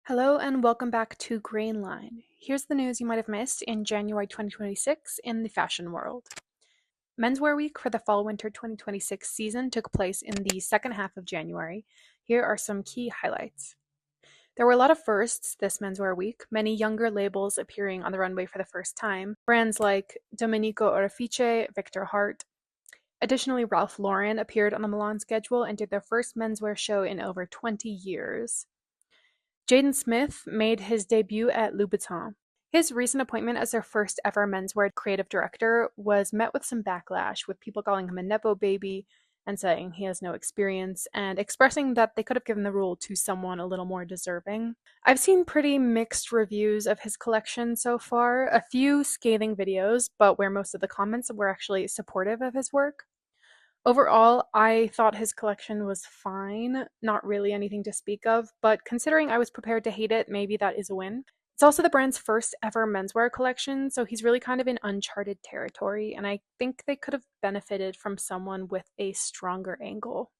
Hello and welcome back to Grain Line. Here's the news you might have missed in January 2026 in the fashion world. Menswear Week for the Fall/Winter 2026 season took place in the second half of January. Here are some key highlights. There were a lot of firsts this Menswear Week, many younger labels appearing on the runway for the first time, brands like Domenico Orefice, Victor Hart. Additionally, Ralph Lauren appeared on the Milan schedule and did their first menswear show in over 20 years. Jaden Smith made his debut at Louboutin. His recent appointment as their first ever menswear creative director was met with some backlash, with people calling him a Nepo baby and saying he has no experience, and expressing that they could have given the role to someone a little more deserving. I've seen pretty mixed reviews of his collection so far, a few scathing videos, but where most of the comments were actually supportive of his work. Overall, I thought his collection was fine, not really anything to speak of, but considering I was prepared to hate it, maybe that is a win. It's also the brand's first ever menswear collection, so he's really kind of in uncharted territory, and I think they could have benefited from someone with a stronger angle.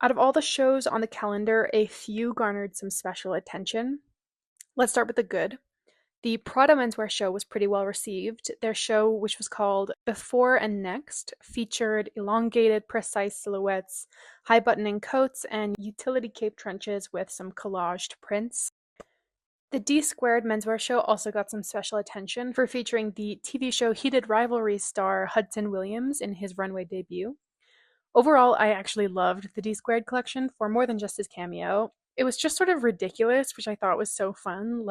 Out of all the shows on the calendar, a few garnered some special attention. Let's start with the good. The Prada Menswear show was pretty well received. Their show, which was called Before and Next, featured elongated, precise silhouettes, high buttoning coats, and utility cape trenches with some collaged prints. The Dsquared menswear show also got some special attention for featuring the TV show Heated Rivalry star Hudson Williams in his runway debut. Overall, I actually loved the Dsquared collection for more than just his cameo. It was just sort of ridiculous, which I thought was so fun.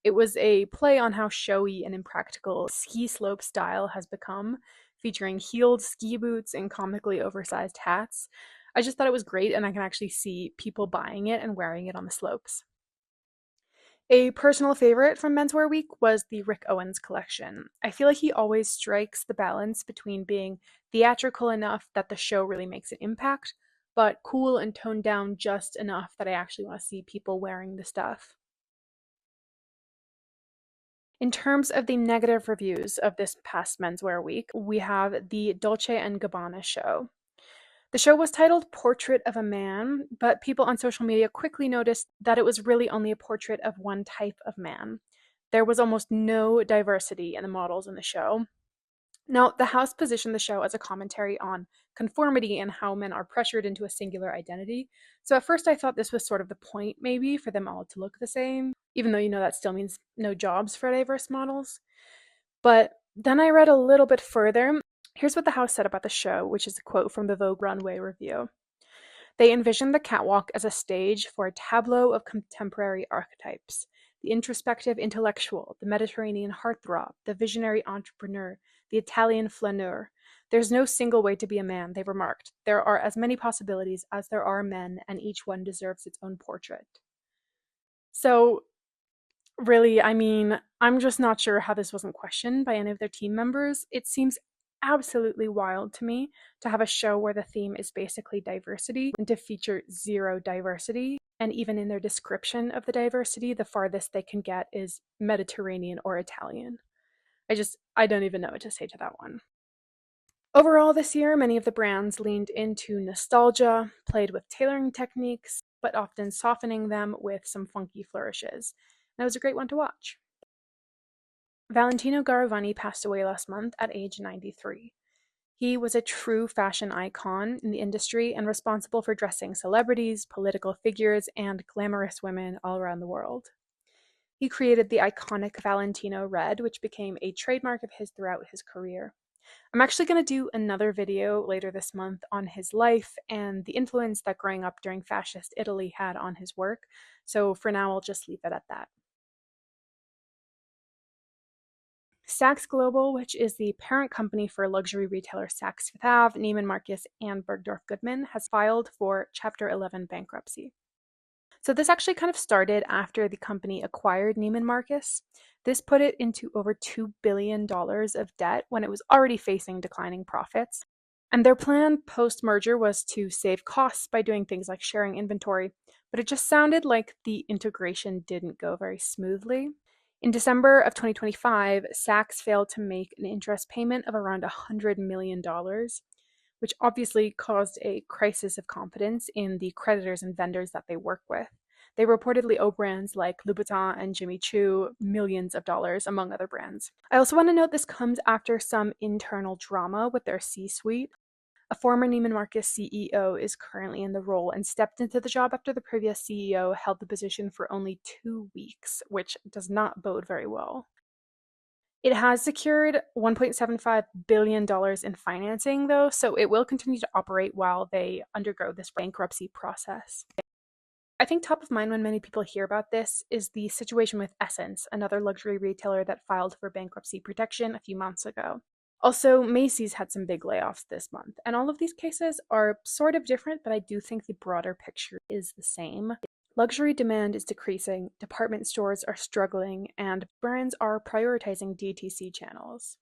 It was a play on how showy and impractical ski slope style has become, featuring heeled ski boots and comically oversized hats. I just thought it was great, and I can actually see people buying it and wearing it on the slopes. A personal favorite from Menswear Week was the Rick Owens collection. I feel like he always strikes the balance between being theatrical enough that the show really makes an impact, but cool and toned down just enough that I actually want to see people wearing the stuff. In terms of the negative reviews of this past Menswear Week, we have the Dolce and Gabbana show. The show was titled Portrait of a Man, but people on social media quickly noticed that it was really only a portrait of one type of man. There was almost no diversity in the models in the show. Now, the house positioned the show as a commentary on conformity and how men are pressured into a singular identity. So at first I thought this was sort of the point, maybe, for them all to look the same, even though that still means no jobs for diverse models. But then I read a little bit further. Here's what the house said about the show, which is a quote from the Vogue runway review. They envisioned the catwalk as a stage for a tableau of contemporary archetypes: the introspective intellectual, the Mediterranean heartthrob, the visionary entrepreneur, the Italian flaneur. There's no single way to be a man, they remarked. There are as many possibilities as there are men, and each one deserves its own portrait. So, really, I'm just not sure how this wasn't questioned by any of their team members. It seems absolutely wild to me to have a show where the theme is basically diversity and to feature zero diversity. And even in their description of the diversity, the farthest they can get is Mediterranean or Italian. I don't even know what to say to that one. Overall, this year, many of the brands leaned into nostalgia, played with tailoring techniques, but often softening them with some funky flourishes. And it was a great one to watch. Valentino Garavani passed away last month at age 93. He was a true fashion icon in the industry and responsible for dressing celebrities, political figures, and glamorous women all around the world. He created the iconic Valentino red, which became a trademark of his throughout his career. I'm actually going to do another video later this month on his life and the influence that growing up during fascist Italy had on his work, so for now I'll just leave it at that. Saks Global, which is the parent company for luxury retailer Saks Fifth Ave, Neiman Marcus, and Bergdorf Goodman, has filed for Chapter 11 bankruptcy. So this actually kind of started after the company acquired Neiman Marcus. This put it into over $2 billion of debt when it was already facing declining profits. And their plan post-merger was to save costs by doing things like sharing inventory, but it just sounded like the integration didn't go very smoothly. In December of 2025, Saks failed to make an interest payment of around $100 million, which obviously caused a crisis of confidence in the creditors and vendors that they work with. They reportedly owe brands like Louboutin and Jimmy Choo millions of dollars, among other brands. I also want to note this comes after some internal drama with their C-suite. A former Neiman Marcus CEO is currently in the role and stepped into the job after the previous CEO held the position for only 2 weeks, which does not bode very well. It has secured $1.75 billion in financing, though, so it will continue to operate while they undergo this bankruptcy process. I think top of mind when many people hear about this is the situation with Essence, another luxury retailer that filed for bankruptcy protection a few months ago. Also, Macy's had some big layoffs this month, and all of these cases are sort of different, but I do think the broader picture is the same. Luxury demand is decreasing, department stores are struggling, and brands are prioritizing DTC channels.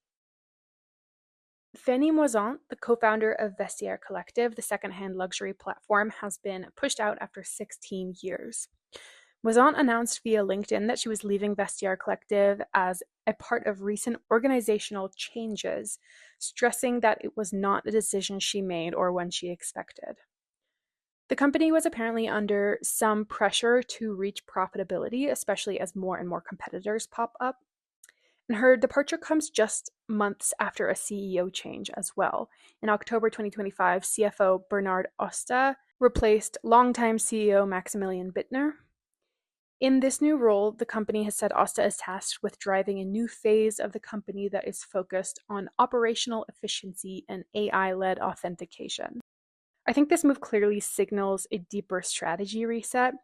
Fanny Moisant, the co-founder of Vestiare Collective, the secondhand luxury platform, has been pushed out after 16 years. Moisant announced via LinkedIn that she was leaving Vestiare Collective as a part of recent organizational changes, stressing that it was not a decision she made or one she expected. The company was apparently under some pressure to reach profitability, especially as more and more competitors pop up. And her departure comes just months after a CEO change as well. In October 2025, CFO Bernard Osta replaced longtime CEO Maximilian Bittner. In this new role, the company has said Osta is tasked with driving a new phase of the company that is focused on operational efficiency and AI-led authentication. I think this move clearly signals a deeper strategy reset,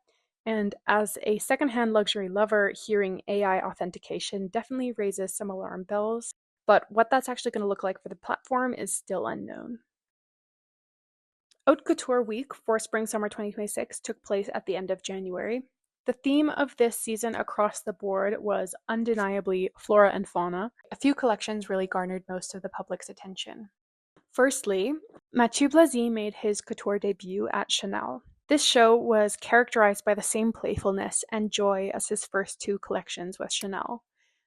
and as a secondhand luxury lover, hearing AI authentication definitely raises some alarm bells, but what that's actually going to look like for the platform is still unknown. Haute Couture Week for Spring-Summer 2026 took place at the end of January. The theme of this season across the board was undeniably flora and fauna. A few collections really garnered most of the public's attention. Firstly, Matthieu Blazy made his couture debut at Chanel. This show was characterized by the same playfulness and joy as his first 2 collections with Chanel.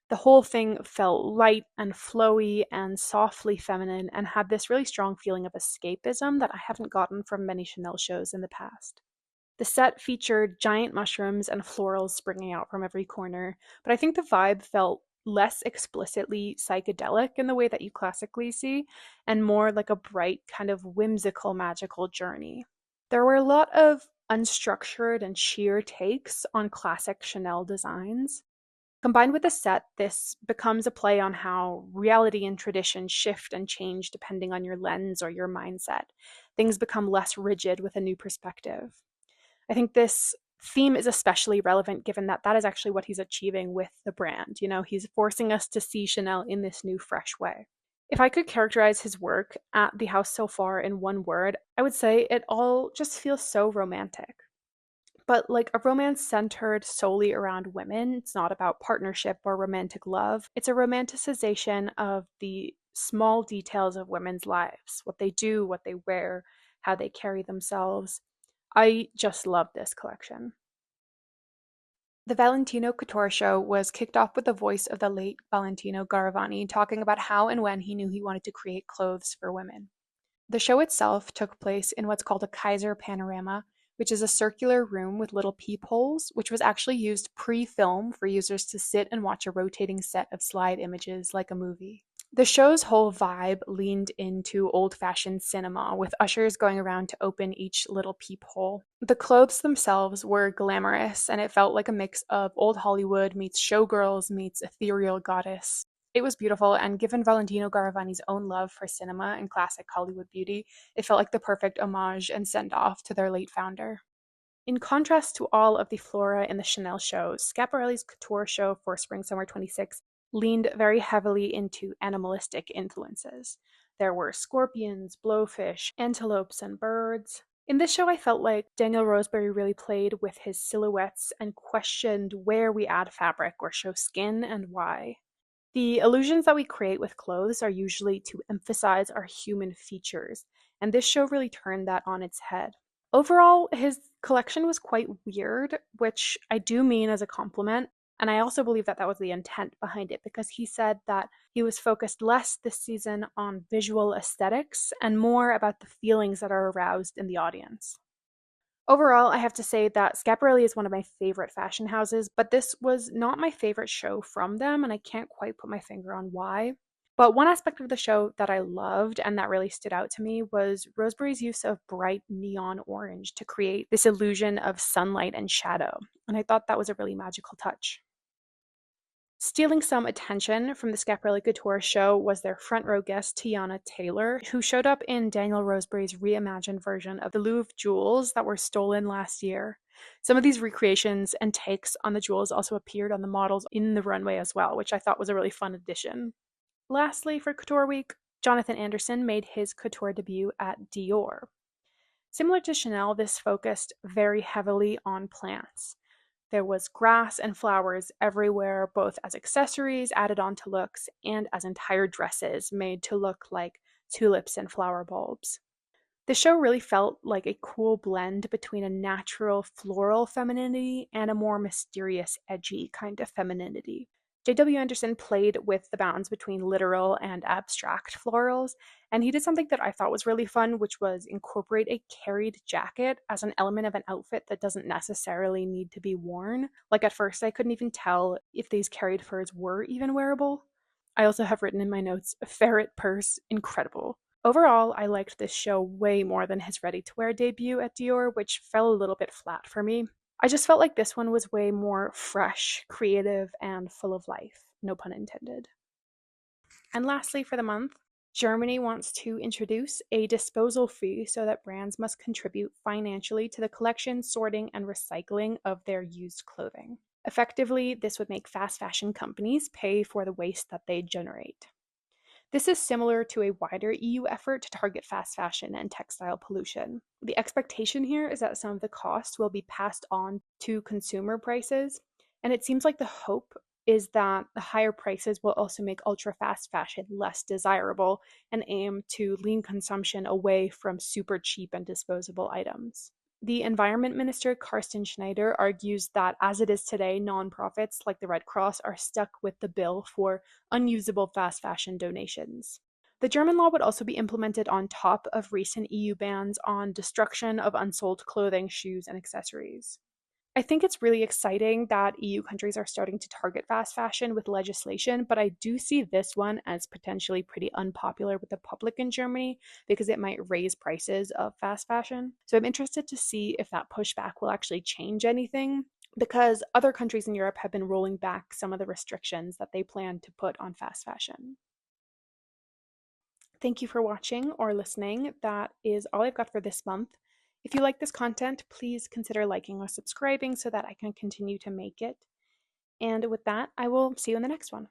The whole thing felt light and flowy and softly feminine and had this really strong feeling of escapism that I haven't gotten from many Chanel shows in the past. The set featured giant mushrooms and florals springing out from every corner, but I think the vibe felt less explicitly psychedelic in the way that you classically see, and more like a bright, kind of whimsical, magical journey. There were a lot of unstructured and sheer takes on classic Chanel designs. Combined with the set, this becomes a play on how reality and tradition shift and change depending on your lens or your mindset. Things become less rigid with a new perspective. I think this theme is especially relevant given that that is actually what he's achieving with the brand. You know, he's forcing us to see Chanel in this new, fresh way. If I could characterize his work at the house so far in one word, I would say it all just feels so romantic. But like a romance centered solely around women, it's not about partnership or romantic love. It's a romanticization of the small details of women's lives, what they do, what they wear, how they carry themselves. I just love this collection. The Valentino Couture show was kicked off with the voice of the late Valentino Garavani talking about how and when he knew he wanted to create clothes for women. The show itself took place in what's called a Kaiser panorama, which is a circular room with little peepholes, which was actually used pre-film for users to sit and watch a rotating set of slide images like a movie. The show's whole vibe leaned into old-fashioned cinema, with ushers going around to open each little peephole. The clothes themselves were glamorous, and it felt like a mix of old Hollywood meets showgirls meets ethereal goddess. It was beautiful, and given Valentino Garavani's own love for cinema and classic Hollywood beauty, it felt like the perfect homage and send-off to their late founder. In contrast to all of the flora in the Chanel show, Schiaparelli's couture show for Spring-Summer 26 leaned very heavily into animalistic influences. There were scorpions, blowfish, antelopes, and birds. In this show, I felt like Daniel Roseberry really played with his silhouettes and questioned where we add fabric or show skin and why. The illusions that we create with clothes are usually to emphasize our human features, and this show really turned that on its head. Overall, his collection was quite weird, which I do mean as a compliment, and I also believe that that was the intent behind it because he said that he was focused less this season on visual aesthetics and more about the feelings that are aroused in the audience. Overall, I have to say that Schiaparelli is one of my favorite fashion houses, but this was not my favorite show from them, and I can't quite put my finger on why. But one aspect of the show that I loved and that really stood out to me was Roseberry's use of bright neon orange to create this illusion of sunlight and shadow, and I thought that was a really magical touch. Stealing some attention from the Schiaparelli Couture show was their front row guest, Tiana Taylor, who showed up in Daniel Roseberry's reimagined version of the Louvre jewels that were stolen last year. Some of these recreations and takes on the jewels also appeared on the models in the runway as well, which I thought was a really fun addition. Lastly, for Couture Week, Jonathan Anderson made his couture debut at Dior. Similar to Chanel, this focused very heavily on plants. There was grass and flowers everywhere, both as accessories added onto looks and as entire dresses made to look like tulips and flower bulbs. The show really felt like a cool blend between a natural floral femininity and a more mysterious, edgy kind of femininity. J.W. Anderson played with the bounds between literal and abstract florals, and he did something that I thought was really fun, which was incorporate a carried jacket as an element of an outfit that doesn't necessarily need to be worn. Like at first, I couldn't even tell if these carried furs were even wearable. I also have written in my notes, ferret purse, incredible. Overall, I liked this show way more than his ready to wear debut at Dior, which fell a little bit flat for me. I just felt like this one was way more fresh, creative, and full of life. No pun intended. And lastly, for the month, Germany wants to introduce a disposal fee so that brands must contribute financially to the collection, sorting, and recycling of their used clothing. Effectively, this would make fast fashion companies pay for the waste that they generate. This is similar to a wider EU effort to target fast fashion and textile pollution. The expectation here is that some of the cost will be passed on to consumer prices, and it seems like the hope is that the higher prices will also make ultra fast fashion less desirable and aim to lean consumption away from super cheap and disposable items. The Environment Minister, Carsten Schneider, argues that as it is today, nonprofits like the Red Cross are stuck with the bill for unusable fast fashion donations. The German law would also be implemented on top of recent EU bans on destruction of unsold clothing, shoes, and accessories. I think it's really exciting that EU countries are starting to target fast fashion with legislation, but I do see this one as potentially pretty unpopular with the public in Germany because it might raise prices of fast fashion. So I'm interested to see if that pushback will actually change anything because other countries in Europe have been rolling back some of the restrictions that they plan to put on fast fashion. Thank you for watching or listening. That is all I've got for this month. If you like this content, please consider liking or subscribing so that I can continue to make it. And with that, I will see you in the next one.